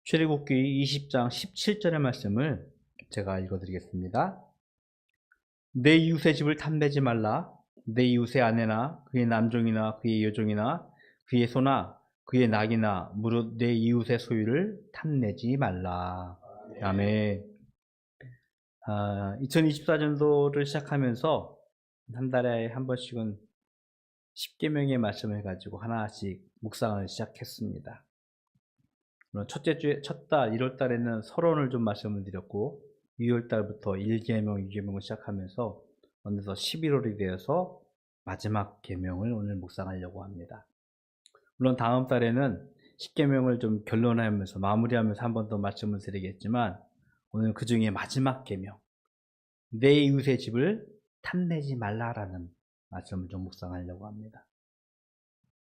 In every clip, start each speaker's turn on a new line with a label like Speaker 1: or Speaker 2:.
Speaker 1: 출애굽기 20장 17절의 말씀을 제가 읽어드리겠습니다. 내 이웃의 집을 탐내지 말라. 내 이웃의 아내나 그의 남종이나 그의 여종이나 그의 소나 그의 낙이나 무릇 내 이웃의 소유를 탐내지 말라. 아멘. 2024년도를 시작하면서 한 달에 한 번씩은 10계명의 말씀을 가지고 하나씩 묵상을 시작했습니다. 첫째 주에 첫달 1월 달에는 서론을 좀 말씀을 드렸고 2월 달부터 1계명, 2계명을 시작하면서 어느덧 11월이 되어서 마지막 계명을 오늘 묵상하려고 합니다. 물론 다음 달에는 10계명을 좀 결론하면서 마무리하면서 한 번 더 말씀을 드리겠지만 오늘 그 중에 마지막 계명, 내 이웃의 집을 탐내지 말라라는 말씀을 좀 묵상하려고 합니다.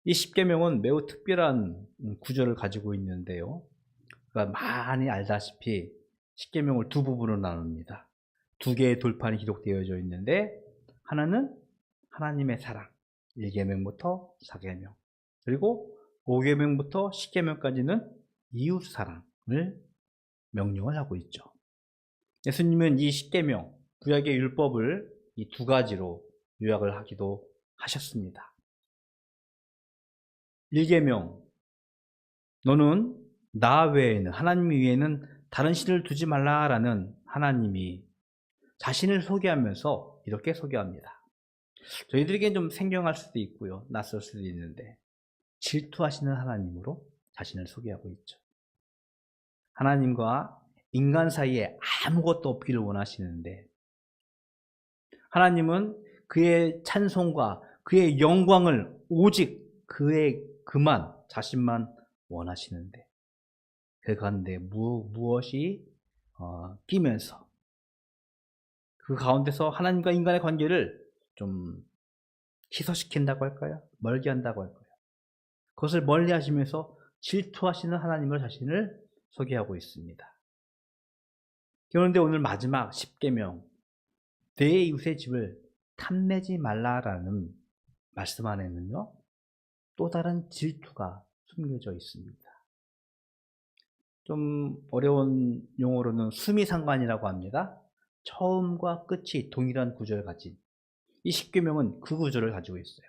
Speaker 1: 이 10계명은 매우 특별한 구절을 가지고 있는데요. 그러니까 많이 알다시피 10계명을 두 부분으로 나눕니다. 두 개의 돌판이 기록되어져 있는데 하나는 하나님의 사랑, 1계명부터 4계명, 그리고 5계명부터 10계명까지는 이웃 사랑을 명령을 하고 있죠. 예수님은 이 10계명, 구약의 율법을 이 두 가지로 요약을 하기도 하셨습니다. 1계명, 너는 나 외에는, 하나님 외에는 다른 신을 두지 말라라는 하나님이 자신을 소개하면서 이렇게 소개합니다. 저희들에겐 좀 생경할 수도 있고요, 낯설 수도 있는데 질투하시는 하나님으로 자신을 소개하고 있죠. 하나님과 인간 사이에 아무것도 없기를 원하시는데 하나님은 그의 찬송과 그의 영광을 오직 그의 그만 자신만 원하시는데 그 가운데 무엇이 끼면서 그 가운데서 하나님과 인간의 관계를 좀 희소시킨다고 할까요? 멀게 한다고 할까요? 그것을 멀리 하시면서 질투하시는 하나님을 자신을 소개하고 있습니다. 그런데 오늘 마지막 10계명, 내 이웃의 집을 탐내지 말라라는 말씀 안에는요, 또 다른 질투가 숨겨져 있습니다. 좀 어려운 용어로는 수미상관이라고 합니다. 처음과 끝이 동일한 구조를 가진 이 10계명은 그 구조를 가지고 있어요.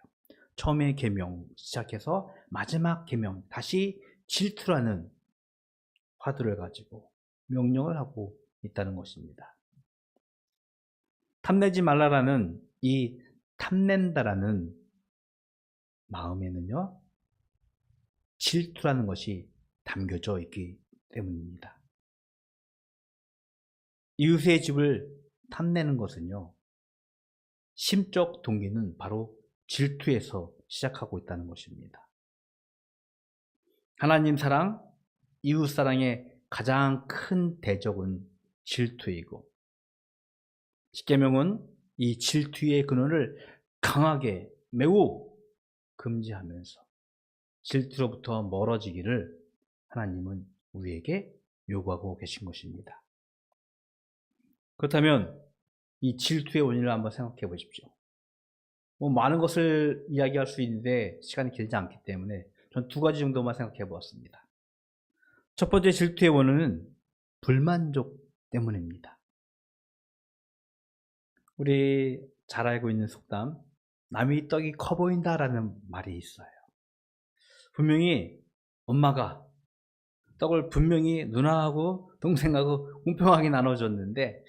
Speaker 1: 처음의 계명 시작해서 마지막 계명, 다시 질투라는 화두를 가지고 명령을 하고 있다는 것입니다. 탐내지 말라라는 이 탐낸다라는 마음에는요, 질투라는 것이 담겨져 있기 때문입니다. 이웃의 집을 탐내는 것은요, 심적 동기는 바로 질투에서 시작하고 있다는 것입니다. 하나님 사랑, 이웃 사랑의 가장 큰 대적은 질투이고 10계명은 이 질투의 근원을 강하게 매우 금지하면서 질투로부터 멀어지기를 하나님은 우리에게 요구하고 계신 것입니다. 그렇다면 이 질투의 원인을 한번 생각해 보십시오. 많은 것을 이야기할 수 있는데 시간이 길지 않기 때문에 전 두 가지 정도만 생각해 보았습니다. 첫 번째 질투의 원인은 불만족 때문입니다. 우리 잘 알고 있는 속담, 남이 떡이 커 보인다라는 말이 있어요. 분명히 엄마가 떡을 분명히 누나하고 동생하고 공평하게 나눠줬는데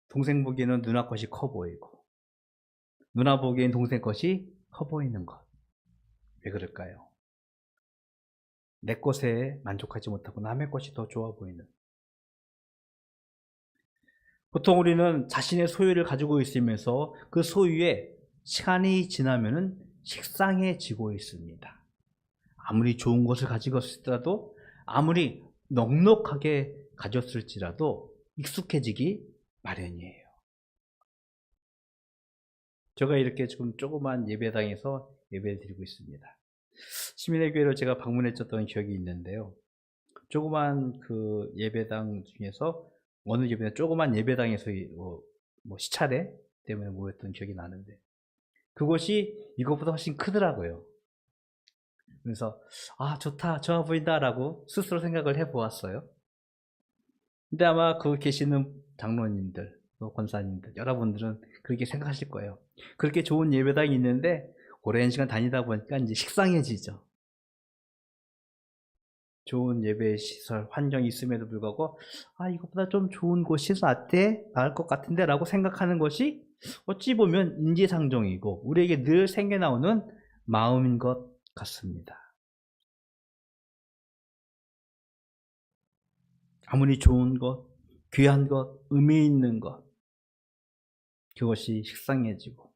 Speaker 1: 동생 보기에는 누나 것이 커 보이고 누나 보기엔 동생 것이 커 보이는 것. 왜 그럴까요? 내 것에 만족하지 못하고 남의 것이 더 좋아 보이는. 보통 우리는 자신의 소유를 가지고 있으면서 그 소유에 시간이 지나면 식상해지고 있습니다. 아무리 좋은 것을 가지고 있더라도 아무리 넉넉하게 가졌을지라도 익숙해지기 마련이에요. 제가 이렇게 지금 조그만 예배당에서 예배를 드리고 있습니다. 시민의 교회를 제가 방문했었던 기억이 있는데요. 조그만 그 예배당 중에서 어느 예배당, 조그만 예배당에서 시차례 때문에 모였던 기억이 나는데 그것이 이것보다 훨씬 크더라고요. 그래서 좋다, 좋아 보인다라고 스스로 생각을 해보았어요. 근데 아마 그 계시는 장로님들, 또 권사님들, 여러분들은 그렇게 생각하실 거예요. 그렇게 좋은 예배당이 있는데 오랜 시간 다니다 보니까 이제 식상해지죠. 좋은 예배 시설, 환경이 있음에도 불구하고 이것보다 좀 좋은 곳이 나을 것 같은데 라고 생각하는 것이 어찌 보면 인지상정이고 우리에게 늘 생겨나오는 마음인 것 같습니다. 아무리 좋은 것, 귀한 것, 의미 있는 것, 그것이 식상해지고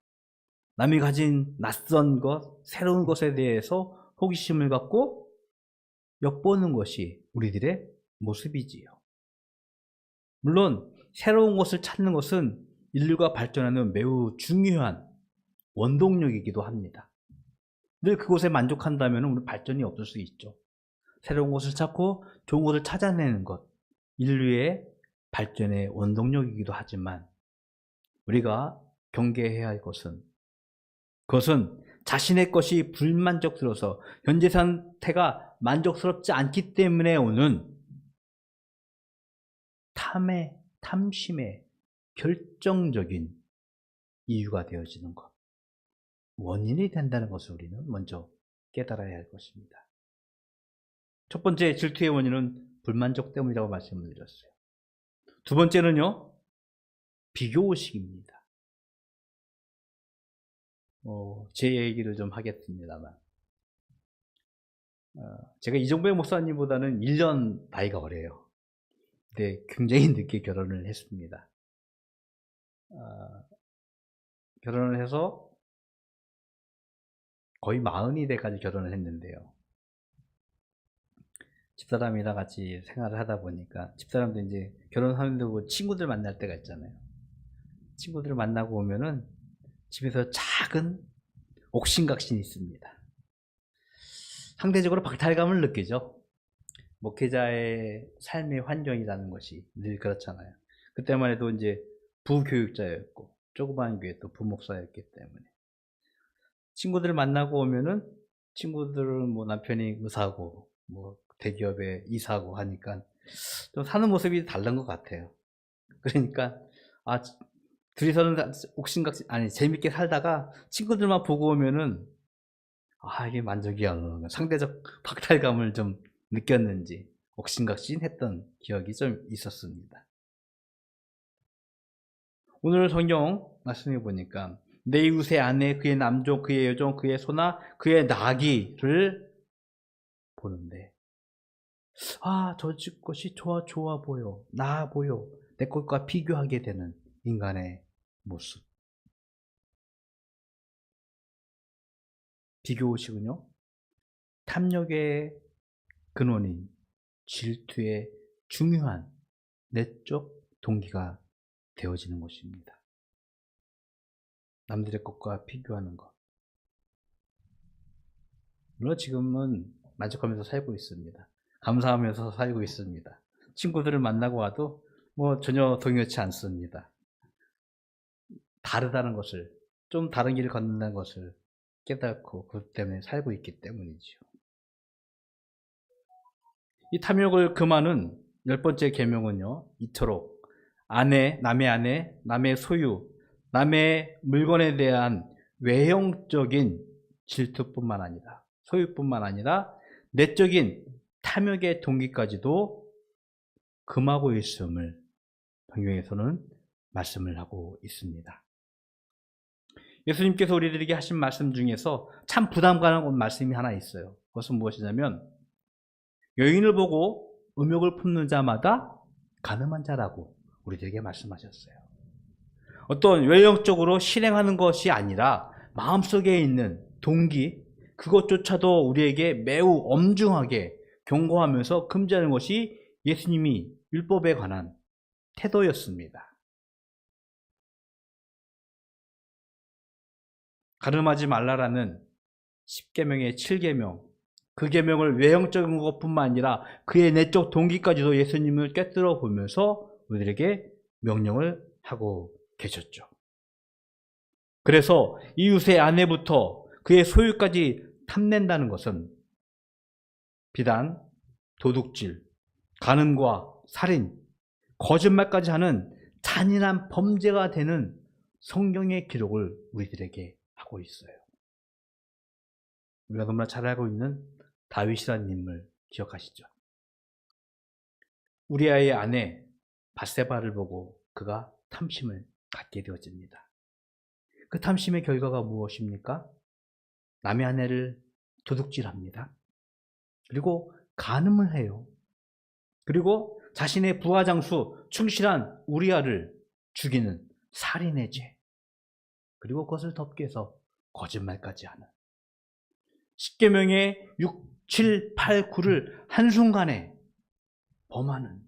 Speaker 1: 남이 가진 낯선 것, 새로운 것에 대해서 호기심을 갖고 엿보는 것이 우리들의 모습이지요. 물론 새로운 것을 찾는 것은 인류가 발전하는 매우 중요한 원동력이기도 합니다. 늘 그곳에 만족한다면 우리 발전이 없을 수 있죠. 새로운 것을 찾고 좋은 것을 찾아내는 것, 인류의 발전의 원동력이기도 하지만 우리가 경계해야 할 것은 그것은 자신의 것이 불만족스러워서 현재 상태가 만족스럽지 않기 때문에 오는 탐심의 결정적인 이유가 되어지는 것, 원인이 된다는 것을 우리는 먼저 깨달아야 할 것입니다. 첫 번째 질투의 원인은 불만족 때문이라고 말씀을 드렸어요. 두 번째는요, 비교의식입니다. 제 얘기를 좀 하겠습니다만, 제가 이종배 목사님보다는 1년 나이가 어려요. 근데 굉장히 늦게 결혼을 했습니다. 결혼을 해서 거의 40이 돼까지 결혼을 했는데요. 집사람이랑 같이 생활을 하다 보니까 집사람도 이제 결혼하는데 친구들 만날 때가 있잖아요. 친구들을 만나고 오면은 집에서 작은 옥신각신이 있습니다. 상대적으로 박탈감을 느끼죠. 목회자의 삶의 환경이라는 것이 늘 그렇잖아요. 그때만 해도 이제 부교육자였고 조그만 교회 또 부목사였기 때문에 친구들을 만나고 오면은 친구들은 뭐 남편이 의사고 뭐 대기업에 이사고 하니까 좀 사는 모습이 다른 것 같아요. 그러니까 둘이서는 옥신각신 재밌게 살다가 친구들만 보고 오면은 이게 만족이 안 오는 거야. 상대적 박탈감을 좀 느꼈는지 옥신각신했던 기억이 좀 있었습니다. 오늘 성경 말씀해 보니까 내 이웃의 아내, 그의 남종, 그의 여종, 그의 소나 그의 나귀를 보는데 저 집 것이 좋아 보여, 나아 보여, 내 것과 비교하게 되는 인간의 모습. 비교의식은요, 탐욕의 근원인 질투의 중요한 내적 동기가 되어지는 것입니다. 남들의 것과 비교하는 것. 물론 지금은 만족하면서 살고 있습니다. 감사하면서 살고 있습니다. 친구들을 만나고 와도 전혀 동요치 않습니다. 다르다는 것을, 좀 다른 길을 걷는다는 것을 깨닫고 그것 때문에 살고 있기 때문이죠. 이 탐욕을 금하는 10번째 계명은요, 이토록 남의 아내, 남의 소유, 남의 물건에 대한 외형적인 질투뿐만 아니라, 소유뿐만 아니라 내적인 탐욕의 동기까지도 금하고 있음을 성경에서는 말씀을 하고 있습니다. 예수님께서 우리들에게 하신 말씀 중에서 참 부담 가는 말씀이 하나 있어요. 그것은 무엇이냐면 여인을 보고 음욕을 품는 자마다 가늠한 자라고 우리들에게 말씀하셨어요. 어떤 외형적으로 실행하는 것이 아니라 마음속에 있는 동기, 그것조차도 우리에게 매우 엄중하게 경고하면서 금지하는 것이 예수님이 율법에 관한 태도였습니다. 가늠하지 말라라는 10계명의 7계명, 그 계명을 외형적인 것뿐만 아니라 그의 내적 동기까지도 예수님을 꿰뚫어 보면서 우리들에게 명령을 하고 계셨죠. 그래서 이웃의 아내부터 그의 소유까지 탐낸다는 것은 비단 도둑질, 간음과 살인, 거짓말까지 하는 잔인한 범죄가 되는 성경의 기록을 우리들에게 하고 있어요. 우리가 너무나 잘 알고 있는 다윗이라는 인물 기억하시죠? 우리아의 아내 밧세바를 보고 그가 탐심을 갖게 되어집니다. 그 탐심의 결과가 무엇입니까? 남의 아내를 도둑질합니다. 그리고 간음을 해요. 그리고 자신의 부하장수 충실한 우리아를 죽이는 살인의 죄, 그리고 그것을 덮기 위해서 거짓말까지 하는, 십계명의 6, 7, 8, 9를 한순간에 범하는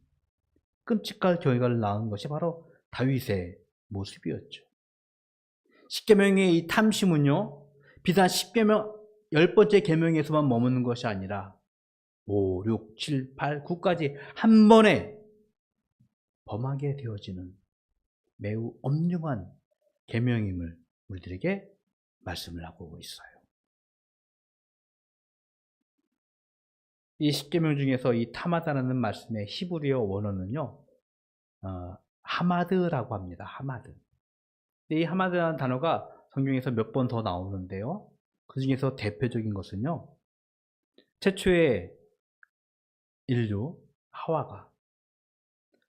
Speaker 1: 끔찍한 결과를 낳은 것이 바로 다윗의 모습이었죠. 십계명의 이 탐심은요, 비단 10계명 10번째 계명에서만 머무는 것이 아니라 5, 6, 7, 8, 9까지 한 번에 범하게 되어지는 매우 엄중한 계명임을 우리들에게 말씀을 하고 있어요. 이 10계명 중에서 이 탐하다라는 말씀의 히브리어 원어는요, 하마드라고 합니다. 하마드. 이 하마드라는 단어가 성경에서 몇 번 더 나오는데요, 그 중에서 대표적인 것은요, 최초의 인류 하와가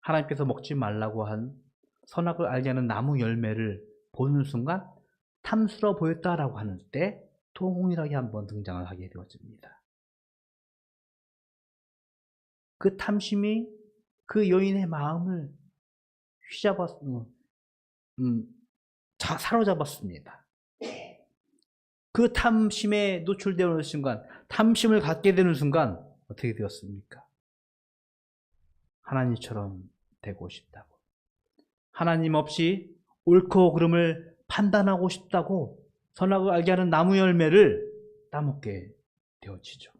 Speaker 1: 하나님께서 먹지 말라고 한 선악을 알게 하는 나무 열매를 보는 순간 탐스러워 보였다라고 하는 때 통홍이라고 한번 등장을 하게 되어집니다. 그 탐심이 그 여인의 마음을 사로잡았습니다. 그 탐심에 노출되는 순간, 탐심을 갖게 되는 순간 어떻게 되었습니까? 하나님처럼 되고 싶다고, 하나님 없이 옳고 그름을 판단하고 싶다고 선악을 알게 하는 나무 열매를 따먹게 되어지죠.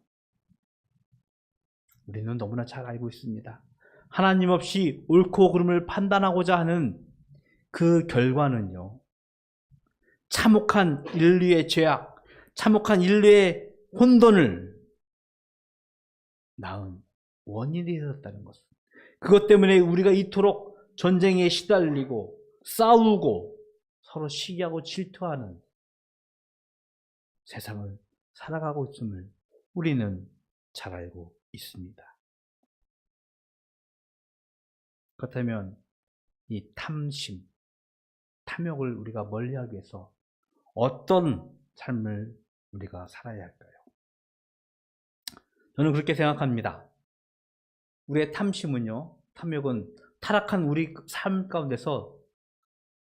Speaker 1: 우리는 너무나 잘 알고 있습니다. 하나님 없이 옳고 그름을 판단하고자 하는 그 결과는요, 참혹한 인류의 죄악, 참혹한 인류의 혼돈을 낳은 원인이 되었다는 것입니다. 그것 때문에 우리가 이토록 전쟁에 시달리고 싸우고 서로 시기하고 질투하는 세상을 살아가고 있음을 우리는 잘 알고 있습니다. 그렇다면 이 탐심, 탐욕을 우리가 멀리하기 위해서 어떤 삶을 우리가 살아야 할까요? 저는 그렇게 생각합니다. 우리의 탐심은요, 탐욕은 타락한 우리 삶 가운데서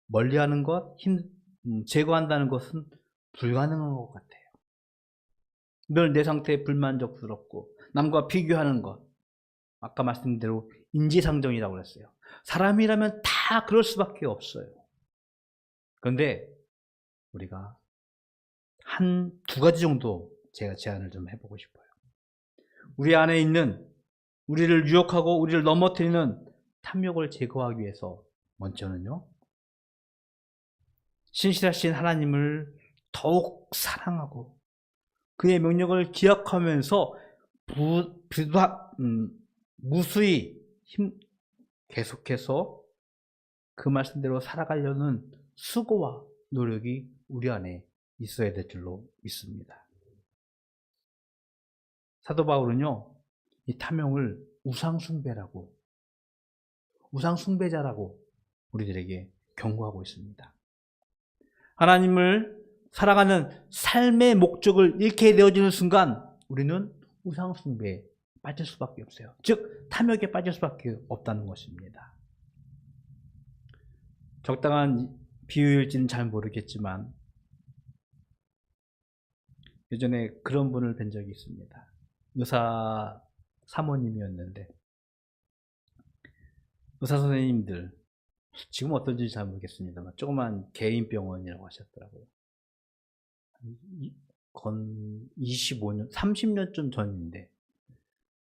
Speaker 1: 멀리하는 것, 제거한다는 것은 불가능한 것 같아요. 늘 내 상태에 불만족스럽고 남과 비교하는 것, 아까 말씀드린 대로 인지상정이라고 그랬어요. 사람이라면 다 그럴 수밖에 없어요. 그런데 우리가 한 두 가지 정도 제가 제안을 좀 해보고 싶어요. 우리 안에 있는, 우리를 유혹하고 우리를 넘어뜨리는 탐욕을 제거하기 위해서 먼저는요, 신실하신 하나님을 더욱 사랑하고 그의 명령을 기억하면서 무수히 계속해서 그 말씀대로 살아가려는 수고와 노력이 우리 안에 있어야 될 줄로 믿습니다. 사도 바울은요, 이 탐욕을 우상숭배자라고 우리들에게 경고하고 있습니다. 하나님을 살아가는 삶의 목적을 잃게 되어지는 순간 우리는 우상숭배에 빠질 수밖에 없어요. 즉 탐욕에 빠질 수밖에 없다는 것입니다. 적당한 비유일지는 잘 모르겠지만 예전에 그런 분을 뵌 적이 있습니다. 의사 사모님이었는데, 의사 선생님들 지금 어떤지 잘 모르겠습니다만 조그만 개인 병원이라고 하셨더라고요. 건 25년, 30년쯤 전인데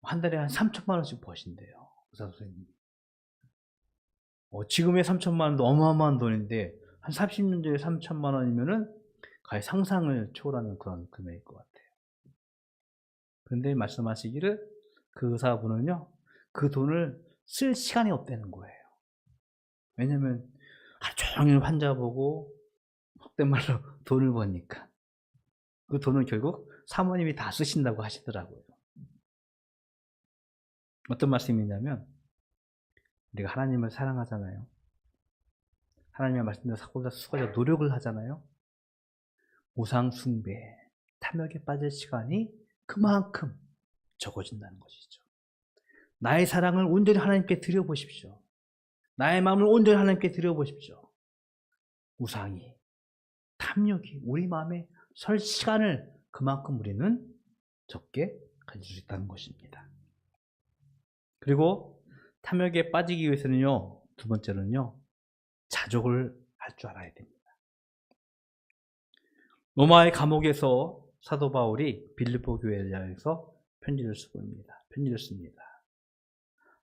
Speaker 1: 한 달에 한 3천만 원씩 버신대요, 의사 선생님이. 지금의 3천만 원도 어마어마한 돈인데 한 30년 전에 3천만 원이면은 거의 상상을 초월하는 그런 금액일 것 같아요. 근데 말씀하시기를 그 의사분은요, 그 돈을 쓸 시간이 없다는 거예요. 왜냐면 하루 종일 환자 보고 속된 말로 돈을 버니까. 그 돈을 결국 사모님이 다 쓰신다고 하시더라고요. 어떤 말씀이냐면, 우리가 하나님을 사랑하잖아요. 하나님의 말씀대로 수고자 노력을 하잖아요. 우상 숭배, 탐욕에 빠질 시간이 그만큼 적어진다는 것이죠. 나의 사랑을 온전히 하나님께 드려보십시오. 나의 마음을 온전히 하나님께 드려보십시오. 우상이, 탐욕이 우리 마음에 설 시간을 그만큼 우리는 적게 가질 수 있다는 것입니다. 그리고 탐욕에 빠지기 위해서는요, 두 번째는요, 자족을 할 줄 알아야 됩니다. 로마의 감옥에서 사도 바울이 빌립보 교회를 향해서 편지를 씁니다.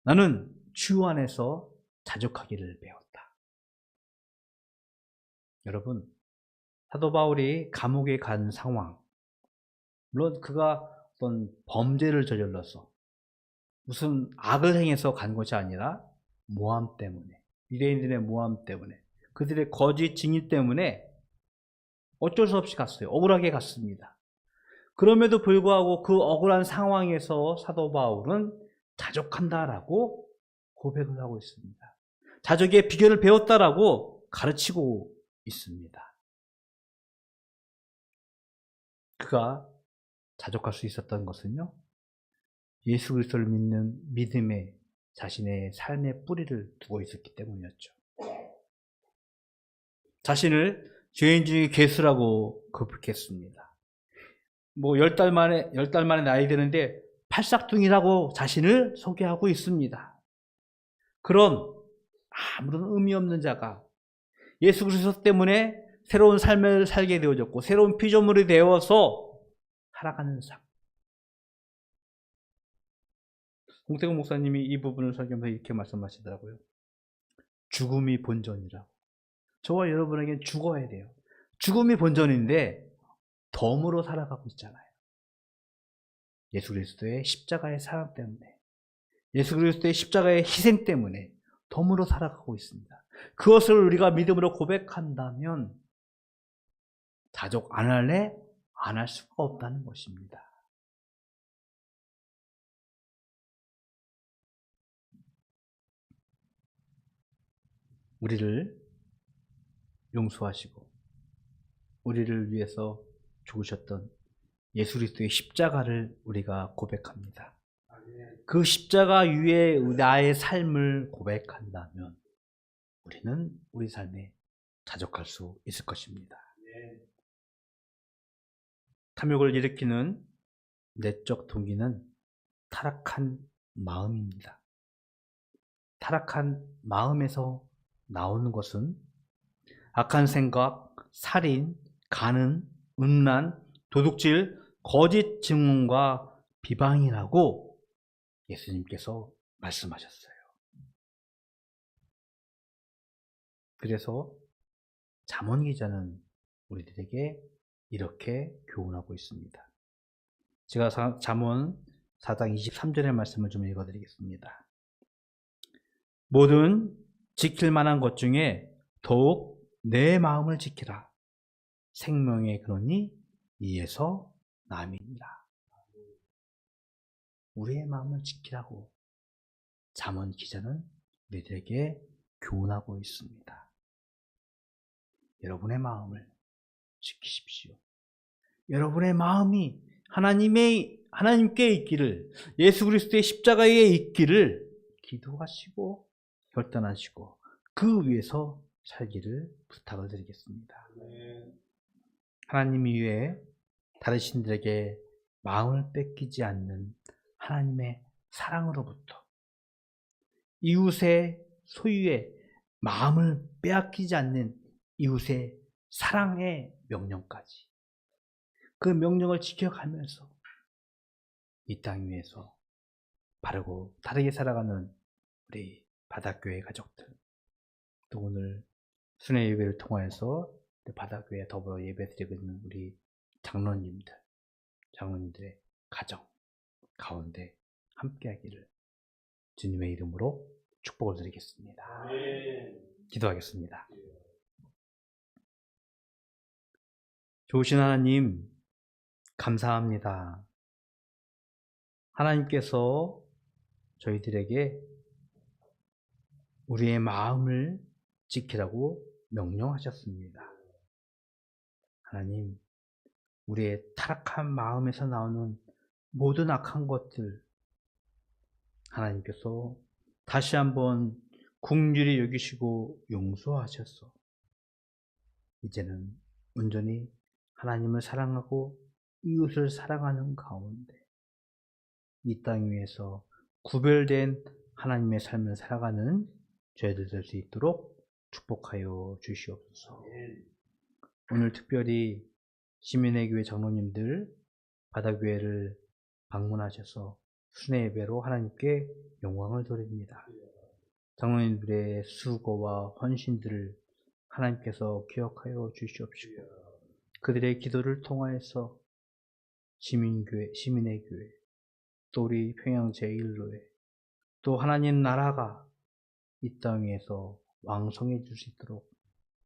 Speaker 1: 나는 주 안에서 자족하기를 배웠다. 여러분, 사도 바울이 감옥에 간 상황, 물론 그가 어떤 범죄를 저질러서 무슨 악을 행해서 간 것이 아니라 모함 때문에, 유대인들의 모함 때문에, 그들의 거짓 증인 때문에 어쩔 수 없이 갔어요. 억울하게 갔습니다. 그럼에도 불구하고 그 억울한 상황에서 사도 바울은 자족한다라고 고백을 하고 있습니다. 자족의 비결을 배웠다라고 가르치고 있습니다. 그가 자족할 수 있었던 것은요, 예수 그리스도를 믿는 믿음에 자신의 삶의 뿌리를 두고 있었기 때문이었죠. 자신을 죄인 중에 괴수라고 고백했습니다. 10달 만에 나이 되는데 팔싹둥이라고 자신을 소개하고 있습니다. 그런 아무런 의미 없는 자가 예수 그리스도 때문에 새로운 삶을 살게 되어졌고 새로운 피조물이 되어서 살아가는 삶. 홍태근 목사님이 이 부분을 설교하면서 이렇게 말씀하시더라고요. 죽음이 본전이라고. 저와 여러분에게 죽어야 돼요. 죽음이 본전인데 덤으로 살아가고 있잖아요. 예수 그리스도의 십자가의 사랑 때문에, 예수 그리스도의 십자가의 희생 때문에 덤으로 살아가고 있습니다. 그것을 우리가 믿음으로 고백한다면 자족 안 할래? 안 할 수가 없다는 것입니다. 우리를 용서하시고 우리를 위해서 죽으셨던 예수 그리스도의 십자가를 우리가 고백합니다. 그 십자가 위에 나의 삶을 고백한다면 우리는 우리 삶에 자족할 수 있을 것입니다. 탐욕을 일으키는 내적 동기는 타락한 마음입니다. 타락한 마음에서 나오는 것은 악한 생각, 살인, 간음, 음란, 도둑질, 거짓 증언과 비방이라고 예수님께서 말씀하셨어요. 그래서 잠언 기자는 우리들에게 이렇게 교훈하고 있습니다. 제가 잠언 4장 23절의 말씀을 좀 읽어드리겠습니다. 모든 지킬 만한 것 중에 더욱 내 마음을 지키라. 생명의 근원이 이에서 남이니라. 우리의 마음을 지키라고 잠언 기자는 우리들에게 교훈하고 있습니다. 여러분의 마음을 지키십시오. 여러분의 마음이 하나님께 있기를, 예수 그리스도의 십자가에 있기를 기도하시고 결단하시고 그 위에서 살기를 부탁을 드리겠습니다. 하나님 이외에 다른 신들에게 마음을 뺏기지 않는 하나님의 사랑으로부터 이웃의 소유의 마음을 빼앗기지 않는 이웃의 사랑의 명령까지 그 명령을 지켜가면서 이 땅 위에서 바르고 다르게 살아가는 우리 바닷교회 가족들, 또 오늘 순회 예배를 통해서 바닷교회에 더불어 예배드리고 있는 우리 장로님들의 가정, 가운데 함께하기를 주님의 이름으로 축복을 드리겠습니다. 기도하겠습니다. 좋으신 하나님, 감사합니다. 하나님께서 저희들에게 우리의 마음을 지키라고 명령하셨습니다. 하나님, 우리의 타락한 마음에서 나오는 모든 악한 것들, 하나님께서 다시 한번 긍휼히 여기시고 용서하셔서 이제는 온전히 하나님을 사랑하고 이웃을 사랑하는 가운데 이 땅 위에서 구별된 하나님의 삶을 살아가는 저희들 될 수 있도록 축복하여 주시옵소서. 오늘 특별히 시민의 교회 장로님들 바다교회를 방문하셔서 순회 예배로 하나님께 영광을 돌립니다. 장로님들의 수고와 헌신들을 하나님께서 기억하여 주시옵시고 그들의 기도를 통하여서 시민의 교회, 또 우리 평양 제1로회, 또 하나님 나라가 이 땅 위에서 왕성해질 수 있도록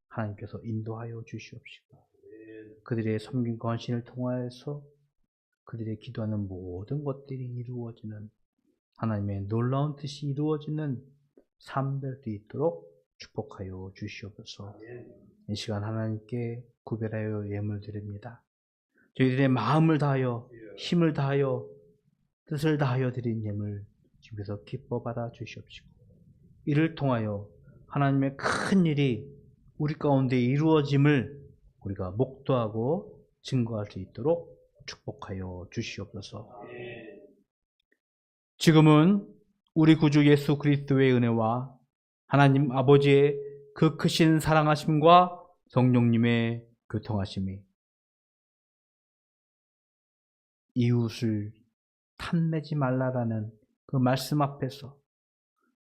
Speaker 1: 하나님께서 인도하여 주시옵시고 그들의 섬김과 헌신을 통하여서 그들의 기도하는 모든 것들이 이루어지는 하나님의 놀라운 뜻이 이루어지는 삶 될 수 있도록 축복하여 주시옵소서. 이 시간 하나님께 구별하여 예물 드립니다. 저희들의 마음을 다하여 힘을 다하여 뜻을 다하여 드린 예물 주께서 기뻐 받아 주시옵시고 이를 통하여 하나님의 큰 일이 우리 가운데 이루어짐을 우리가 목도하고 증거할 수 있도록 축복하여 주시옵소서. 지금은 우리 구주 예수 그리스도의 은혜와 하나님 아버지의 그 크신 사랑하심과 성령님의 교통하심이 이웃을 탐내지 말라라는 그 말씀 앞에서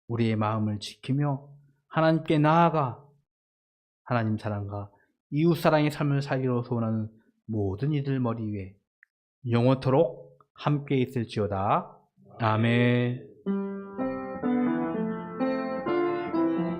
Speaker 1: 우리의 마음을 지키며 하나님께 나아가 하나님 사랑과 이웃 사랑의 삶을 살기로 소원하는 모든 이들 머리 위에 영원토록 함께 있을지어다. 아멘.